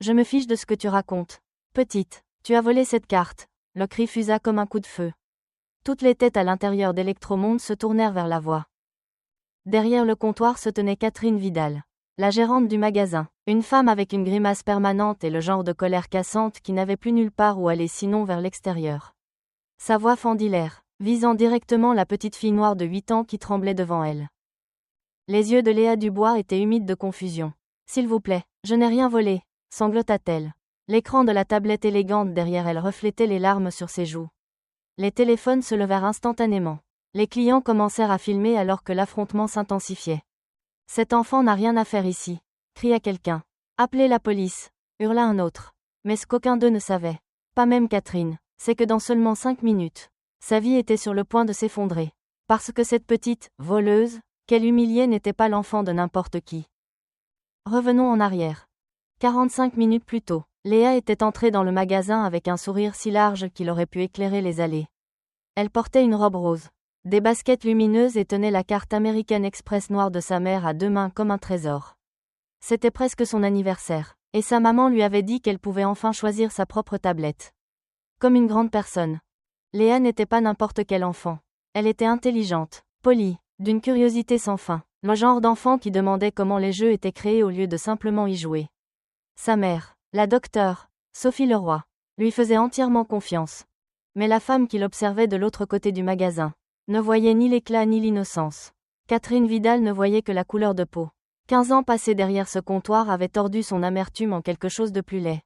Je me fiche de ce que tu racontes. Petite, tu as volé cette carte. Le cri fusa comme un coup de feu. Toutes les têtes à l'intérieur d'Electromonde se tournèrent vers la voix. Derrière le comptoir se tenait Catherine Vidal, la gérante du magasin, une femme avec une grimace permanente et le genre de colère cassante qui n'avait plus nulle part où aller sinon vers l'extérieur. Sa voix fendit l'air, visant directement la petite fille noire de 8 ans qui tremblait devant elle. Les yeux de Léa Dubois étaient humides de confusion. « S'il vous plaît, je n'ai rien volé », sanglota-t-elle. L'écran de la tablette élégante derrière elle reflétait les larmes sur ses joues. Les téléphones se levèrent instantanément. Les clients commencèrent à filmer alors que l'affrontement s'intensifiait. « Cet enfant n'a rien à faire ici », cria quelqu'un. « Appelez la police », hurla un autre. Mais ce qu'aucun d'eux ne savait, pas même Catherine, c'est que dans seulement 5 minutes, sa vie était sur le point de s'effondrer. Parce que cette petite « voleuse » qu'elle humiliait n'était pas l'enfant de n'importe qui. Revenons en arrière. 45 minutes plus tôt, Léa était entrée dans le magasin avec un sourire si large qu'il aurait pu éclairer les allées. Elle portait une robe rose, des baskets lumineuses et tenait la carte American Express noire de sa mère à 2 mains comme un trésor. C'était presque son anniversaire, et sa maman lui avait dit qu'elle pouvait enfin choisir sa propre tablette. Comme une grande personne. Léa n'était pas n'importe quel enfant. Elle était intelligente, polie, d'une curiosité sans fin, le genre d'enfant qui demandait comment les jeux étaient créés au lieu de simplement y jouer. Sa mère, la docteure, Sophie Leroy, lui faisait entièrement confiance. Mais la femme qui l'observait de l'autre côté du magasin ne voyait ni l'éclat ni l'innocence. Catherine Vidal ne voyait que la couleur de peau. 15 ans passés derrière ce comptoir avaient tordu son amertume en quelque chose de plus laid.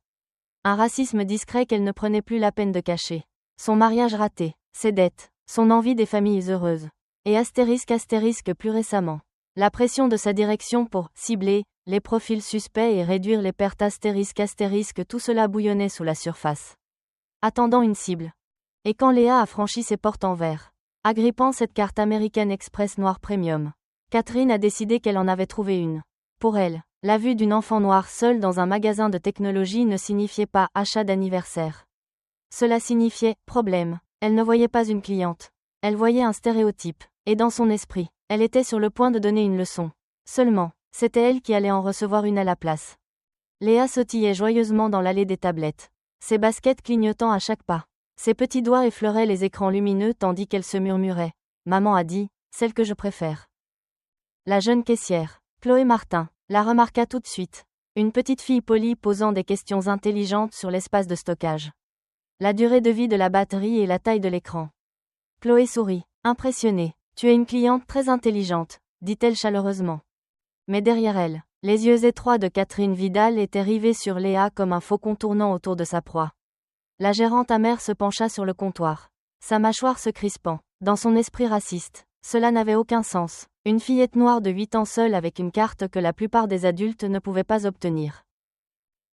Un racisme discret qu'elle ne prenait plus la peine de cacher. Son mariage raté, ses dettes, son envie des familles heureuses. Et astérisque plus récemment. La pression de sa direction pour cibler les profils suspects et réduire les pertes astérisque tout cela bouillonnait sous la surface. Attendant une cible. Et quand Léa a franchi ses portes en verre, agrippant cette carte American Express noire premium, Catherine a décidé qu'elle en avait trouvé une. Pour elle, la vue d'une enfant noire seule dans un magasin de technologie ne signifiait pas achat d'anniversaire. Cela signifiait problème. Elle ne voyait pas une cliente. Elle voyait un stéréotype. Et dans son esprit, elle était sur le point de donner une leçon. Seulement, c'était elle qui allait en recevoir une à la place. Léa sautillait joyeusement dans l'allée des tablettes, ses baskets clignotant à chaque pas. Ses petits doigts effleuraient les écrans lumineux tandis qu'elle se murmurait. Maman a dit, celle que je préfère. La jeune caissière, Chloé Martin, la remarqua tout de suite. Une petite fille polie posant des questions intelligentes sur l'espace de stockage. La durée de vie de la batterie et la taille de l'écran. Chloé sourit, impressionnée. Tu es une cliente très intelligente, dit-elle chaleureusement. Mais derrière elle, les yeux étroits de Catherine Vidal étaient rivés sur Léa comme un faucon tournant autour de sa proie. La gérante amère se pencha sur le comptoir, sa mâchoire se crispant. Dans son esprit raciste, cela n'avait aucun sens. Une fillette noire de 8 ans seule avec une carte que la plupart des adultes ne pouvaient pas obtenir.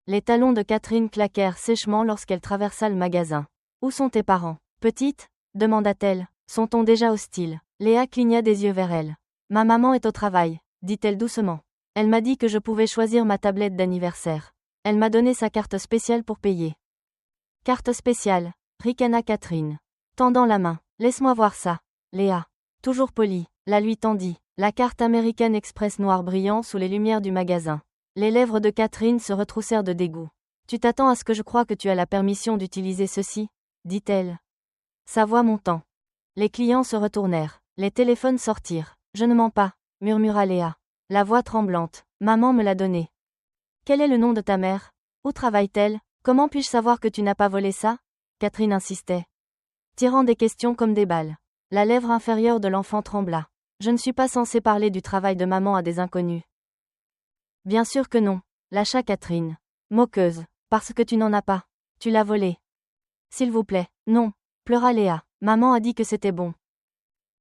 Les talons de Catherine claquèrent sèchement lorsqu'elle traversa le magasin. « Où sont tes parents, petite ?» demanda-t-elle, son ton déjà hostile. Léa cligna des yeux vers elle. « Ma maman est au travail, » dit-elle doucement. Elle m'a dit que je pouvais choisir ma tablette d'anniversaire. Elle m'a donné sa carte spéciale pour payer. Carte spéciale, ricana Catherine, tendant la main. Laisse-moi voir ça. Léa, toujours polie, la lui tendit. La carte American Express noire brillant sous les lumières du magasin. Les lèvres de Catherine se retroussèrent de dégoût. Tu t'attends à ce que je croie que tu as la permission d'utiliser ceci, dit-elle. Sa voix montant. Les clients se retournèrent. Les téléphones sortirent. Je ne mens pas, murmura Léa. La voix tremblante. Maman me l'a donné. Quel est le nom de ta mère? Où travaille-t-elle? Comment puis-je savoir que tu n'as pas volé ça? Catherine insistait. Tirant des questions comme des balles. La lèvre inférieure de l'enfant trembla. Je ne suis pas censée parler du travail de maman à des inconnus. Bien sûr que non, lâcha Catherine. Moqueuse, parce que tu n'en as pas. Tu l'as volé. S'il vous plaît, non, pleura Léa. Maman a dit que c'était bon.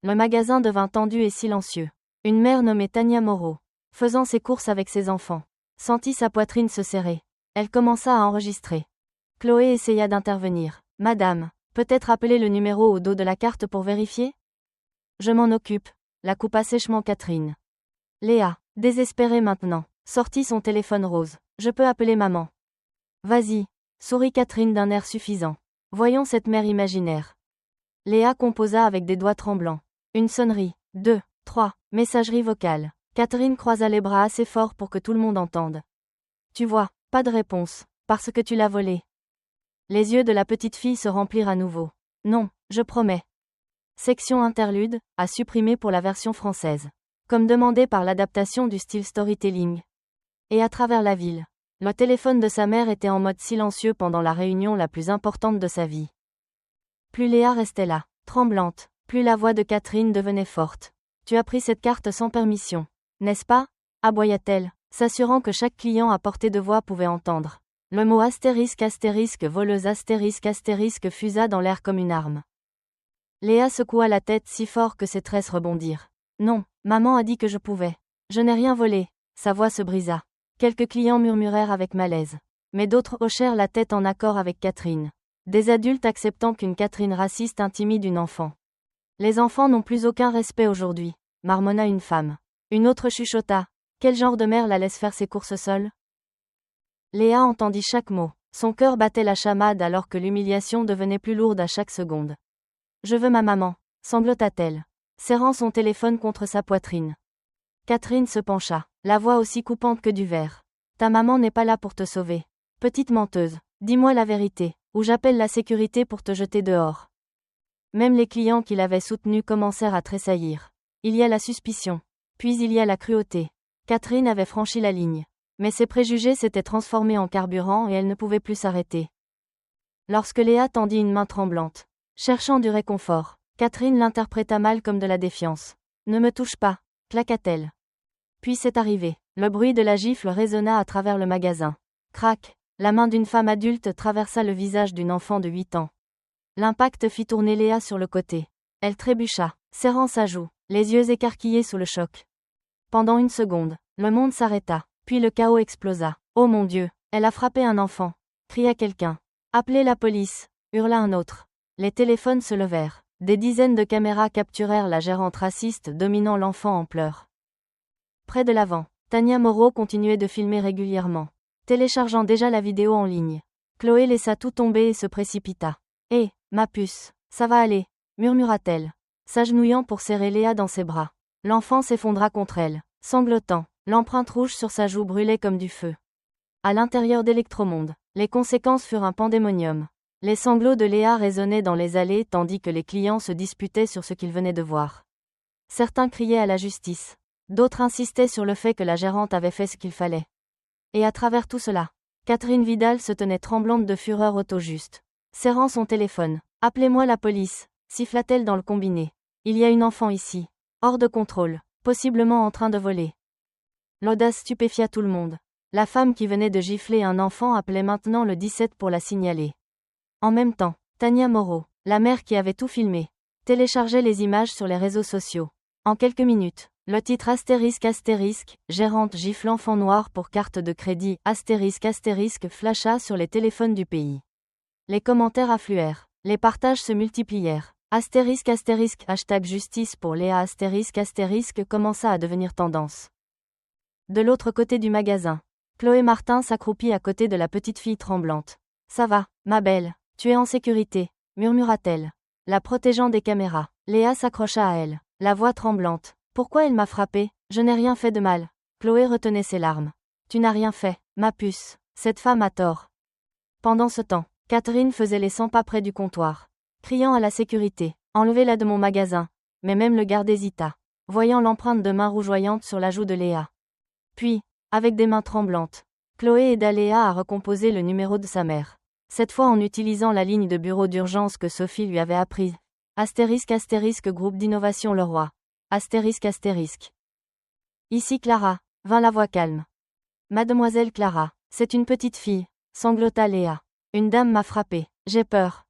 Le magasin devint tendu et silencieux. Une mère nommée Tania Moreau, faisant ses courses avec ses enfants, sentit sa poitrine se serrer. Elle commença à enregistrer. Chloé essaya d'intervenir. Madame, peut-être appeler le numéro au dos de la carte pour vérifier? Je m'en occupe, la coupa sèchement Catherine. Léa, désespérée maintenant, sortit son téléphone rose. Je peux appeler maman. Vas-y, sourit Catherine d'un air suffisant. Voyons cette mère imaginaire. Léa composa avec des doigts tremblants. Une sonnerie. 2, 3, messagerie vocale. Catherine croisa les bras assez fort pour que tout le monde entende. Tu vois, Pas de réponse. Parce que tu l'as volé. Les yeux de la petite fille se remplirent à nouveau. Non, je promets. Section interlude, à supprimer pour la version française. Comme demandé par l'adaptation du style storytelling. Et à travers la ville. Le téléphone de sa mère était en mode silencieux pendant la réunion la plus importante de sa vie. Plus Léa restait là, tremblante, plus la voix de Catherine devenait forte. Tu as pris cette carte sans permission, n'est-ce pas? Aboya-t-elle, s'assurant que chaque client à portée de voix pouvait entendre. Le mot astérisque voleuse astérisque fusa dans l'air comme une arme. Léa secoua la tête si fort que ses tresses rebondirent. Non, maman a dit que je pouvais. Je n'ai rien volé. Sa voix se brisa. Quelques clients murmurèrent avec malaise. Mais d'autres hochèrent la tête en accord avec Catherine. Des adultes acceptant qu'une Catherine raciste intimide une enfant. Les enfants n'ont plus aucun respect aujourd'hui, marmonna une femme. Une autre chuchota. Quel genre de mère la laisse faire ses courses seule? Léa entendit chaque mot. Son cœur battait la chamade alors que l'humiliation devenait plus lourde à chaque seconde. Je veux ma maman, sanglota-t-elle, serrant son téléphone contre sa poitrine. Catherine se pencha, la voix aussi coupante que du verre. Ta maman n'est pas là pour te sauver. Petite menteuse, dis-moi la vérité, ou j'appelle la sécurité pour te jeter dehors. Même les clients qui l'avaient soutenue commencèrent à tressaillir. Il y a la suspicion, puis il y a la cruauté. Catherine avait franchi la ligne. Mais ses préjugés s'étaient transformés en carburant et elle ne pouvait plus s'arrêter. Lorsque Léa tendit une main tremblante, cherchant du réconfort, Catherine l'interpréta mal comme de la défiance. Ne me touche pas, claqua-t-elle. Puis c'est arrivé. Le bruit de la gifle résonna à travers le magasin. Crac, la main d'une femme adulte traversa le visage d'une enfant de 8 ans. L'impact fit tourner Léa sur le côté. Elle trébucha, serrant sa joue, les yeux écarquillés sous le choc. Pendant une seconde, le monde s'arrêta, puis le chaos explosa. Oh mon Dieu, elle a frappé un enfant, cria quelqu'un. Appelez la police, hurla un autre. Les téléphones se levèrent. Des dizaines de caméras capturèrent la gérante raciste dominant l'enfant en pleurs. Près de l'avant, Tania Moreau continuait de filmer régulièrement, téléchargeant déjà la vidéo en ligne. Chloé laissa tout tomber et se précipita. Hé, ma puce, ça va aller, murmura-t-elle, s'agenouillant pour serrer Léa dans ses bras. L'enfant s'effondra contre elle, sanglotant, l'empreinte rouge sur sa joue brûlait comme du feu. À l'intérieur d'Electromonde, les conséquences furent un pandémonium. Les sanglots de Léa résonnaient dans les allées tandis que les clients se disputaient sur ce qu'ils venaient de voir. Certains criaient à la justice. D'autres insistaient sur le fait que la gérante avait fait ce qu'il fallait. Et à travers tout cela, Catherine Vidal se tenait tremblante de fureur auto-juste. Serrant son téléphone. « Appelez-moi la police », siffla-t-elle dans le combiné. « Il y a une enfant ici. Hors de contrôle. Possiblement en train de voler. » L'audace stupéfia tout le monde. La femme qui venait de gifler un enfant appelait maintenant le 17 pour la signaler. En même temps, Tania Moreau, la mère qui avait tout filmé, téléchargeait les images sur les réseaux sociaux. En quelques minutes, le titre gérante gifle enfant noir pour carte de crédit flasha sur les téléphones du pays. Les commentaires affluèrent, les partages se multiplièrent. Hashtag justice pour Léa commença à devenir tendance. De l'autre côté du magasin, Chloé Martin s'accroupit à côté de la petite fille tremblante. Ça va, ma belle, tu es en sécurité, murmura-t-elle, la protégeant des caméras. Léa s'accrocha à elle, la voix tremblante. Pourquoi elle m'a frappée? Je n'ai rien fait de mal. Chloé retenait ses larmes. Tu n'as rien fait, ma puce, cette femme a tort. Pendant ce temps, Catherine faisait les 100 pas près du comptoir, criant à la sécurité. Enlevez-la de mon magasin. Mais même le garde hésita, voyant l'empreinte de main rougeoyante sur la joue de Léa. Puis, avec des mains tremblantes, Chloé aida Léa à recomposer le numéro de sa mère. Cette fois en utilisant la ligne de bureau d'urgence que Sophie lui avait apprise. Groupe d'innovation Leroy. Ici Clara, vint la voix calme. Mademoiselle Clara, c'est une petite fille, sanglota Léa. Une dame m'a frappée, j'ai peur.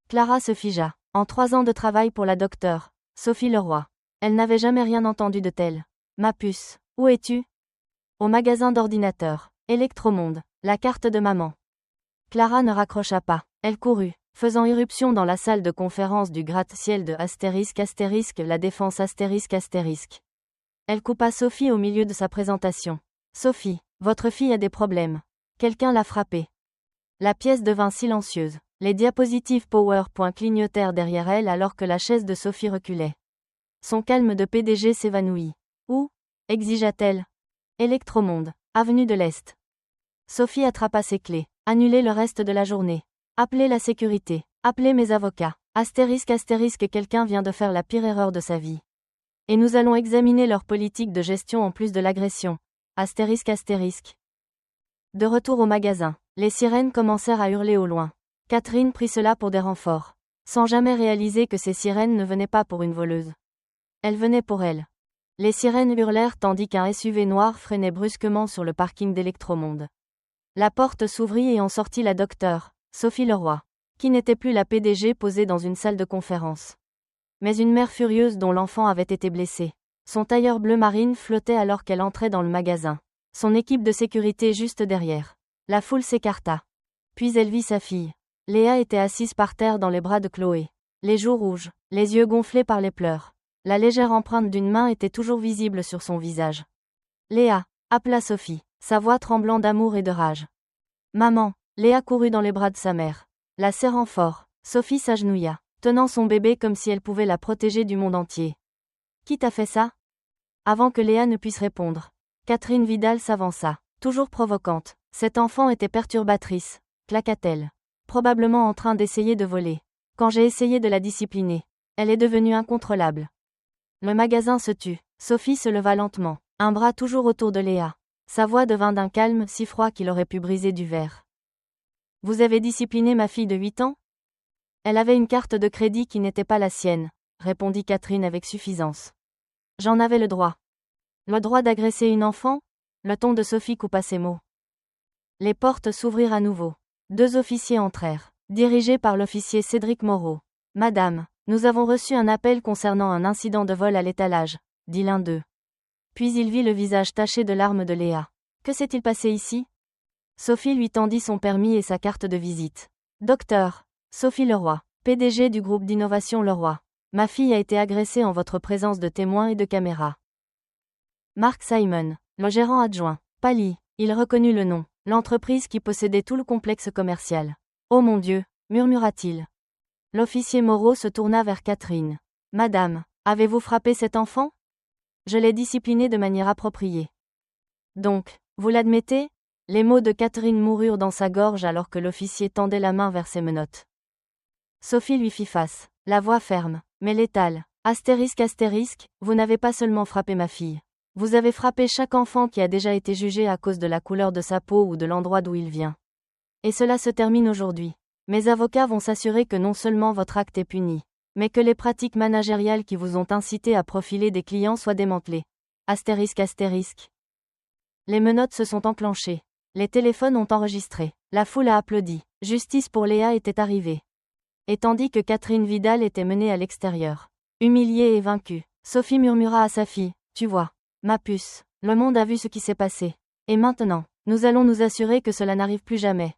Clara se figea. En 3 ans de travail pour la docteure, Sophie Leroy. Elle n'avait jamais rien entendu de tel. Ma puce, où es-tu? Au magasin d'ordinateurs, Electromonde, la carte de maman. Clara ne raccrocha pas, elle courut, faisant irruption dans la salle de conférence du gratte-ciel de la défense Elle coupa Sophie au milieu de sa présentation. Sophie, votre fille a des problèmes. Quelqu'un l'a frappée. La pièce devint silencieuse. Les diapositives PowerPoint clignotèrent derrière elle alors que la chaise de Sophie reculait. Son calme de PDG s'évanouit. Où? Exigea-t-elle. Electromonde, avenue de l'Est. Sophie attrapa ses clés. Annulez le reste de la journée. Appelez la sécurité. Appelez mes avocats. Astérisque astérisque quelqu'un vient de faire la pire erreur de sa vie. Et nous allons examiner leur politique de gestion en plus de l'agression. Astérisque astérisque. De retour au magasin, les sirènes commencèrent à hurler au loin. Catherine prit cela pour des renforts. Sans jamais réaliser que ces sirènes ne venaient pas pour une voleuse. Elles venaient pour elle. Les sirènes hurlèrent tandis qu'un SUV noir freinait brusquement sur le parking d'Electromonde. La porte s'ouvrit et en sortit la docteure, Sophie Leroy, qui n'était plus la PDG posée dans une salle de conférence. Mais une mère furieuse dont l'enfant avait été blessé. Son tailleur bleu marine flottait alors qu'elle entrait dans le magasin. Son équipe de sécurité juste derrière. La foule s'écarta. Puis elle vit sa fille. Léa était assise par terre dans les bras de Chloé. Les joues rouges, les yeux gonflés par les pleurs. La légère empreinte d'une main était toujours visible sur son visage. Léa, appela Sophie, sa voix tremblant d'amour et de rage. Maman, Léa courut dans les bras de sa mère. La serrant fort, Sophie s'agenouilla, tenant son bébé comme si elle pouvait la protéger du monde entier. Qui t'a fait ça? Avant que Léa ne puisse répondre, Catherine Vidal s'avança, toujours provocante. Cette enfant était perturbatrice, claqua-t-elle. Probablement en train d'essayer de voler. Quand j'ai essayé de la discipliner, elle est devenue incontrôlable. Le magasin se tut. Sophie se leva lentement, un bras toujours autour de Léa. Sa voix devint d'un calme si froid qu'il aurait pu briser du verre. Vous avez discipliné ma fille de 8 ans? Elle avait une carte de crédit qui n'était pas la sienne, répondit Catherine avec suffisance. J'en avais le droit. Le droit d'agresser une enfant? Le ton de Sophie coupa ses mots. Les portes s'ouvrirent à nouveau. 2 officiers entrèrent, dirigés par l'officier Cédric Moreau. Madame, nous avons reçu un appel concernant un incident de vol à l'étalage, dit l'un d'eux. Puis il vit le visage taché de larmes de Léa. Que s'est-il passé ici? Sophie lui tendit son permis et sa carte de visite. Docteur, Sophie Leroy, PDG du groupe d'innovation Leroy. Ma fille a été agressée en votre présence de témoins et de caméras. Mark Simon, le gérant adjoint, pâlit, il reconnut le nom, l'entreprise qui possédait tout le complexe commercial. Oh mon Dieu, murmura-t-il. L'officier Moreau se tourna vers Catherine. Madame, avez-vous frappé cet enfant? Je l'ai discipliné de manière appropriée. Donc, vous l'admettez? Les mots de Catherine moururent dans sa gorge alors que l'officier tendait la main vers ses menottes. Sophie lui fit face, la voix ferme, mais létale. Astérisque astérisque, vous n'avez pas seulement frappé ma fille. Vous avez frappé chaque enfant qui a déjà été jugé à cause de la couleur de sa peau ou de l'endroit d'où il vient. Et cela se termine aujourd'hui. Mes avocats vont s'assurer que non seulement votre acte est puni, mais que les pratiques managériales qui vous ont incité à profiler des clients soient démantelées. Astérisque astérisque. Les menottes se sont enclenchées. Les téléphones ont enregistré. La foule a applaudi. Justice pour Léa était arrivée. Et tandis que Catherine Vidal était menée à l'extérieur, humiliée et vaincue, Sophie murmura à sa fille, tu vois, ma puce, le monde a vu ce qui s'est passé. Et maintenant, nous allons nous assurer que cela n'arrive plus jamais.